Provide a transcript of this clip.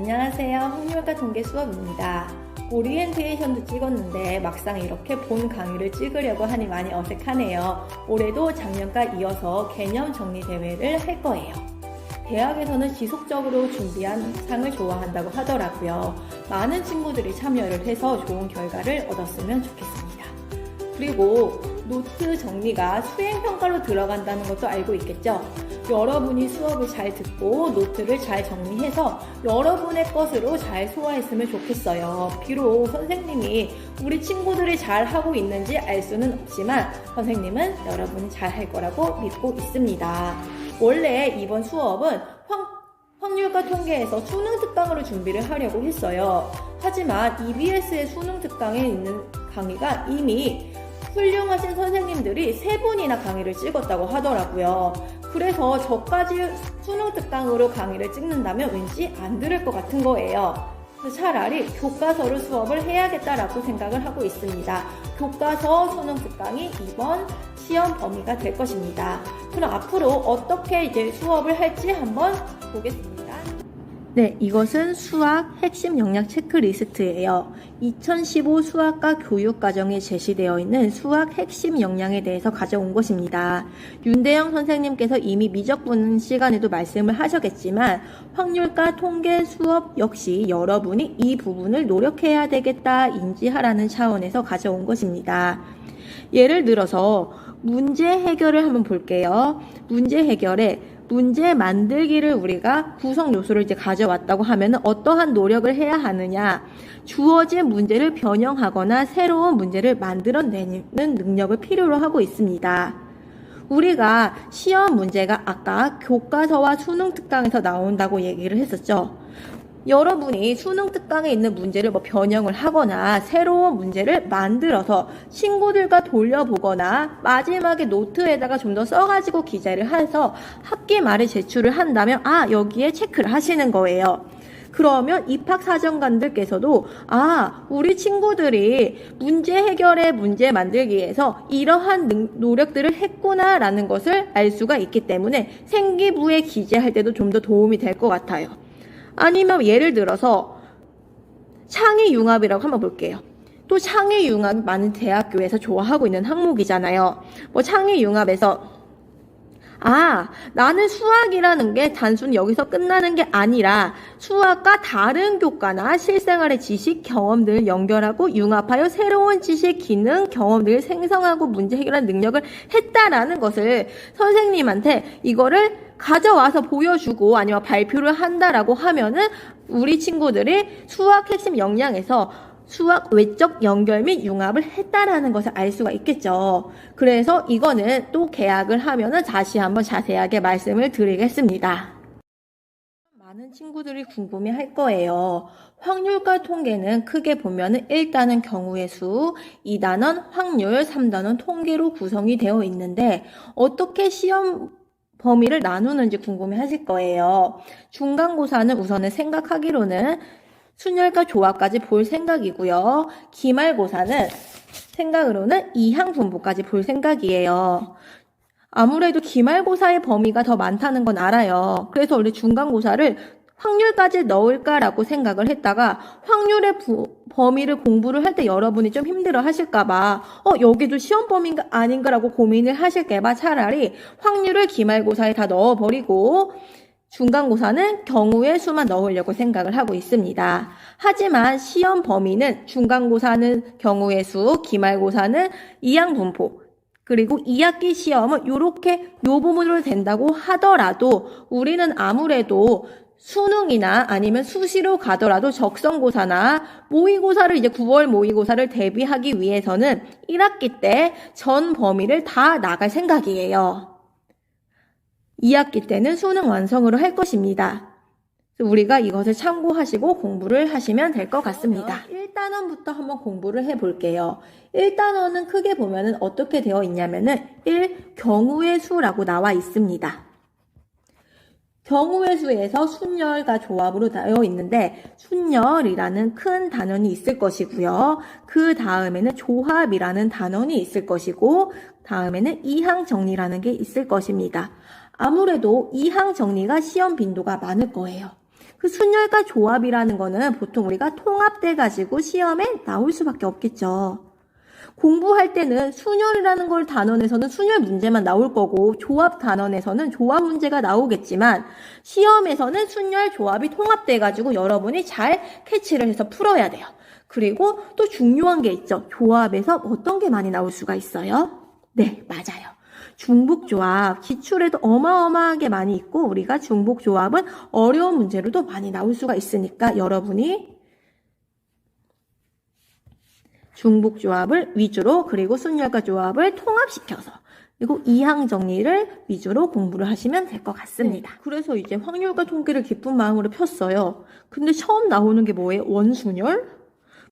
안녕하세요. 확률과 통계 수업입니다. 오리엔테이션도 찍었는데 막상 이렇게 본 강의를 찍으려고 하니 많이 어색하네요. 올해도 작년과 이어서 개념 정리 대회를 할 거예요. 대학에서는 지속적으로 준비한 상을 좋아한다고 하더라고요. 많은 친구들이 참여를 해서 좋은 결과를 얻었으면 좋겠습니다. 그리고 노트 정리가 수행평가로 들어간다는 것도 알고 있겠죠? 여러분이 수업을 잘 듣고 노트를 잘 정리해서 여러분의 것으로 잘 소화했으면 좋겠어요. 비록 선생님이 우리 친구들이 잘 하고 있는지 알 수는 없지만 선생님은 여러분이 잘 할 거라고 믿고 있습니다. 원래 이번 수업은 확률과 통계에서 수능 특강으로 준비를 하려고 했어요. 하지만 EBS의 수능 특강에 있는 강의가 이미 훌륭하신 선생님들이 3분이나 강의를 찍었다고 하더라고요. 그래서 저까지 수능 특강으로 강의를 찍는다면 왠지 안 들을 것 같은 거예요. 차라리 교과서로 수업을 해야겠다라고 생각을 하고 있습니다. 교과서 수능 특강이 이번 시험 범위가 될 것입니다. 그럼 앞으로 어떻게 이제 수업을 할지 한번 보겠습니다. 네, 이것은 수학 핵심 역량 체크리스트예요. 2015 수학과 교육과정에 제시되어 있는 수학 핵심 역량에 대해서 가져온 것입니다. 윤대영 선생님께서 이미 미적분 시간에도 말씀을 하셨겠지만 확률과 통계 수업 역시 여러분이 이 부분을 노력해야 되겠다 인지하라는 차원에서 가져온 것입니다. 예를 들어서 문제 해결을 한번 볼게요. 문제 해결에 문제 만들기를 우리가 구성 요소를 이제 가져왔다고 하면 어떠한 노력을 해야 하느냐? 주어진 문제를 변형하거나 새로운 문제를 만들어내는 능력을 필요로 하고 있습니다. 우리가 시험 문제가 아까 교과서와 수능 특강에서 나온다고 얘기를 했었죠. 여러분이 수능 특강에 있는 문제를 변형을 하거나 새로운 문제를 만들어서 친구들과 돌려보거나 마지막에 노트에다가 좀 더 써가지고 기재를 해서 학기 말에 제출을 한다면 여기에 체크를 하시는 거예요. 그러면 입학사정관들께서도 우리 친구들이 문제 해결에 문제 만들기에서 이러한 노력들을 했구나라는 것을 알 수가 있기 때문에 생기부에 기재할 때도 좀 더 도움이 될 것 같아요. 아니면 예를 들어서 창의융합이라고 한번 볼게요. 또 창의융합 많은 대학교에서 좋아하고 있는 항목이잖아요. 창의융합에서 나는 수학이라는 게 단순히 여기서 끝나는 게 아니라 수학과 다른 교과나 실생활의 지식, 경험들을 연결하고 융합하여 새로운 지식, 기능, 경험들을 생성하고 문제 해결하는 능력을 했다라는 것을 선생님한테 이거를 가져와서 보여주고 아니면 발표를 한다라고 하면은 우리 친구들이 수학 핵심 역량에서 수학 외적 연결 및 융합을 했다라는 것을 알 수가 있겠죠. 그래서 이거는 또 계약을 하면은 다시 한번 자세하게 말씀을 드리겠습니다. 많은 친구들이 궁금해 할 거예요. 확률과 통계는 크게 보면은 1단은 경우의 수, 2단은 확률, 3단은 통계로 구성이 되어 있는데 어떻게 시험 범위를 나누는지 궁금해 하실 거예요. 중간고사는 우선은 생각하기로는 순열과 조합까지 볼 생각이고요. 기말고사는 생각으로는 이항분포까지 볼 생각이에요. 아무래도 기말고사의 범위가 더 많다는 건 알아요. 그래서 원래 중간고사를 확률까지 넣을까라고 생각을 했다가 확률의 범위를 공부를 할 때 여러분이 좀 힘들어 하실까봐 여기도 시험 범위인가 아닌가라고 고민을 하실까봐 차라리 확률을 기말고사에 다 넣어버리고 중간고사는 경우의 수만 넣으려고 생각을 하고 있습니다. 하지만 시험 범위는 중간고사는 경우의 수, 기말고사는 이항분포, 그리고 2학기 시험은 요렇게 요 부분으로 된다고 하더라도 우리는 아무래도 수능이나 아니면 수시로 가더라도 적성고사나 모의고사를 이제 9월 모의고사를 대비하기 위해서는 1학기 때 전 범위를 다 나갈 생각이에요. 2학기 때는 수능 완성으로 할 것입니다. 우리가 이것을 참고하시고 공부를 하시면 될 것 같습니다. 1단원부터 한번 공부를 해볼게요. 1단원은 크게 보면은 어떻게 되어 있냐면은 1. 경우의 수라고 나와 있습니다. 경우의 수에서 순열과 조합으로 되어 있는데 순열이라는 큰 단원이 있을 것이고요. 그 다음에는 조합이라는 단원이 있을 것이고 다음에는 이항정리라는 게 있을 것입니다. 아무래도 이항정리가 시험 빈도가 많을 거예요. 그 순열과 조합이라는 거는 보통 우리가 통합돼가지고 시험에 나올 수밖에 없겠죠. 공부할 때는 순열이라는 걸 단원에서는 순열 문제만 나올 거고 조합 단원에서는 조합 문제가 나오겠지만 시험에서는 순열 조합이 통합돼가지고 여러분이 잘 캐치를 해서 풀어야 돼요. 그리고 또 중요한 게 있죠. 조합에서 어떤 게 많이 나올 수가 있어요? 네, 맞아요. 중복조합, 기출에도 어마어마하게 많이 있고 우리가 중복조합은 어려운 문제로도 많이 나올 수가 있으니까 여러분이 중복조합을 위주로 그리고 순열과 조합을 통합시켜서 그리고 이항 정리를 위주로 공부를 하시면 될 것 같습니다. 그래서 이제 확률과 통계를 기쁜 마음으로 폈어요. 근데 처음 나오는 게 뭐예요? 원순열,